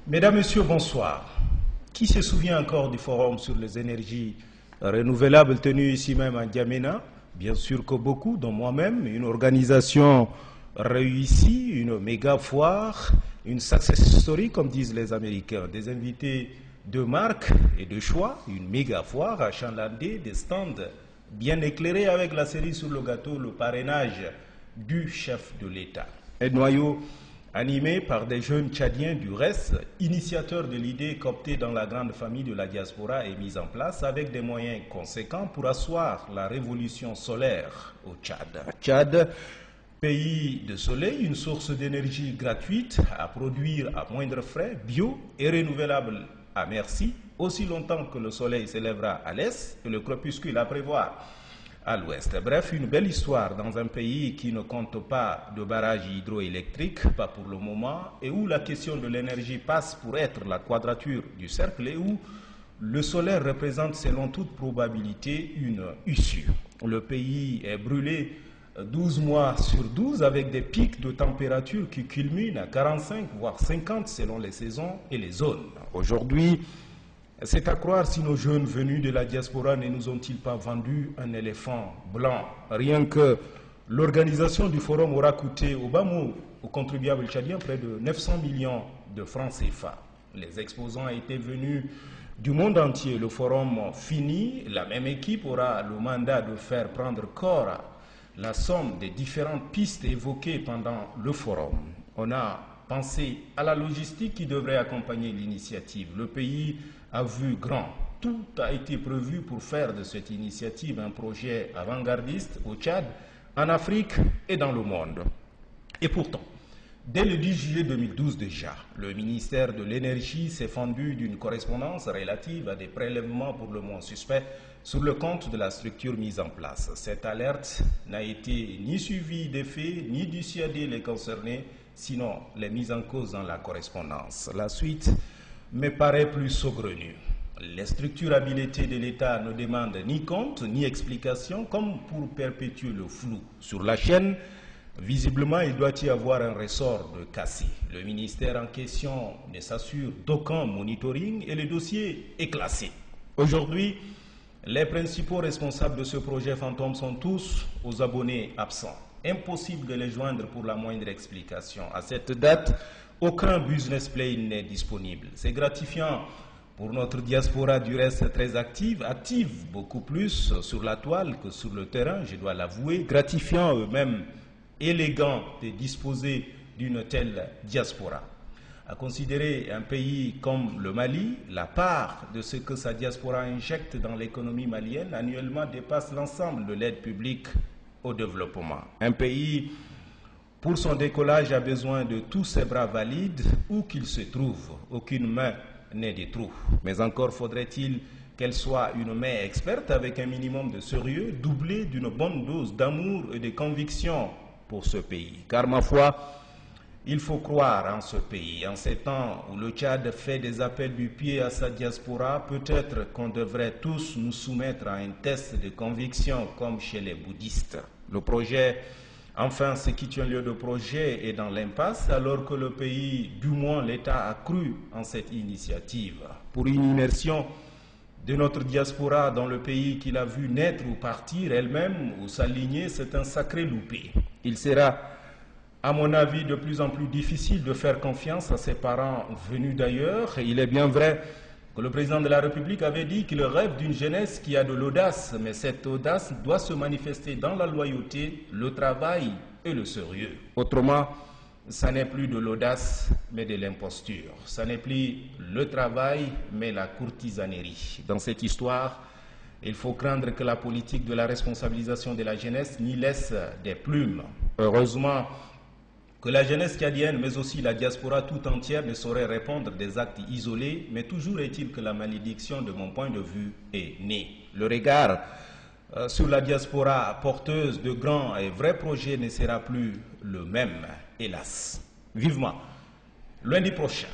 Mesdames, Messieurs, bonsoir. Qui se souvient encore du forum sur les énergies renouvelables tenu ici même à N'Djamena? Bien sûr que beaucoup, dont moi-même, une organisation réussie, une méga foire, une success story, comme disent les Américains, des invités de marque et de choix, une méga foire achalandée, des stands bien éclairés avec la cerise sur le gâteau, le parrainage du chef de l'État. Un noyau animé par des jeunes Tchadiens du reste, initiateurs de l'idée qu'opter dans la grande famille de la diaspora est mise en place avec des moyens conséquents pour asseoir la révolution solaire au Tchad. Tchad, pays de soleil, une source d'énergie gratuite à produire à moindre frais, bio et renouvelable à merci, aussi longtemps que le soleil s'élèvera à l'est et le crépuscule à prévoir à l'ouest. Bref, une belle histoire dans un pays qui ne compte pas de barrages hydroélectriques, pas pour le moment, et où la question de l'énergie passe pour être la quadrature du cercle et où le solaire représente selon toute probabilité une issue. Le pays est brûlé 12 mois sur 12 avec des pics de température qui culminent à 45 voire 50 selon les saisons et les zones. Aujourd'hui, c'est à croire si nos jeunes venus de la diaspora ne nous ont-ils pas vendu un éléphant blanc. Rien que l'organisation du forum aura coûté au bas mot aux contribuables tchadiens près de 900 millions de francs CFA. Les exposants étaient venus du monde entier. Le forum fini, la même équipe aura le mandat de faire prendre corps à la somme des différentes pistes évoquées pendant le forum. On a pensé à la logistique qui devrait accompagner l'initiative. Le pays a vu grand. Tout a été prévu pour faire de cette initiative un projet avant-gardiste au Tchad, en Afrique et dans le monde. Et pourtant, dès le 10 juillet 2012 déjà, le ministère de l'Énergie s'est fendu d'une correspondance relative à des prélèvements pour le moins suspects sur le compte de la structure mise en place. Cette alerte n'a été ni suivie des faits, ni dissuadé les concernés, sinon les mises en cause dans la correspondance. La suite me paraît plus saugrenue. Les structures habilitées de l'État ne demandent ni compte ni explication, comme pour perpétuer le flou. Sur la chaîne, visiblement, il doit y avoir un ressort de cassé. Le ministère en question ne s'assure d'aucun monitoring et le dossier est classé. Aujourd'hui, les principaux responsables de ce projet fantôme sont tous aux abonnés absents. Impossible de les joindre pour la moindre explication. À cette date, aucun business plan n'est disponible. C'est gratifiant pour notre diaspora du reste très active beaucoup plus sur la toile que sur le terrain, je dois l'avouer, gratifiant eux-mêmes, élégant de disposer d'une telle diaspora. À considérer un pays comme le Mali, la part de ce que sa diaspora injecte dans l'économie malienne annuellement dépasse l'ensemble de l'aide publique au développement. Un pays, pour son décollage, a besoin de tous ses bras valides, où qu'ils se trouvent. Aucune main n'est de trop. Mais encore faudrait-il qu'elle soit une main experte avec un minimum de sérieux, doublée d'une bonne dose d'amour et de conviction pour ce pays. Car ma foi, il faut croire en ce pays. En ces temps où le Tchad fait des appels du pied à sa diaspora, peut-être qu'on devrait tous nous soumettre à un test de conviction comme chez les bouddhistes. Le projet, enfin ce qui tient lieu de projet, est dans l'impasse alors que le pays, du moins l'État, a cru en cette initiative. Pour une immersion de notre diaspora dans le pays qu'il a vu naître ou partir elle-même ou s'aligner, c'est un sacré loupé. Il sera, à mon avis, de plus en plus difficile de faire confiance à ses parents venus d'ailleurs. Il est bien vrai que le président de la République avait dit qu'il rêve d'une jeunesse qui a de l'audace, mais cette audace doit se manifester dans la loyauté, le travail et le sérieux. Autrement, ça n'est plus de l'audace, mais de l'imposture. Ça n'est plus le travail, mais la courtisanerie. Dans cette histoire, il faut craindre que la politique de la responsabilisation de la jeunesse n'y laisse des plumes. Heureusement que la jeunesse tchadienne, mais aussi la diaspora tout entière, ne saurait répondre des actes isolés, mais toujours est-il que la malédiction, de mon point de vue, est née. Le regard sur la diaspora porteuse de grands et vrais projets ne sera plus le même, hélas. Vivement lundi prochain.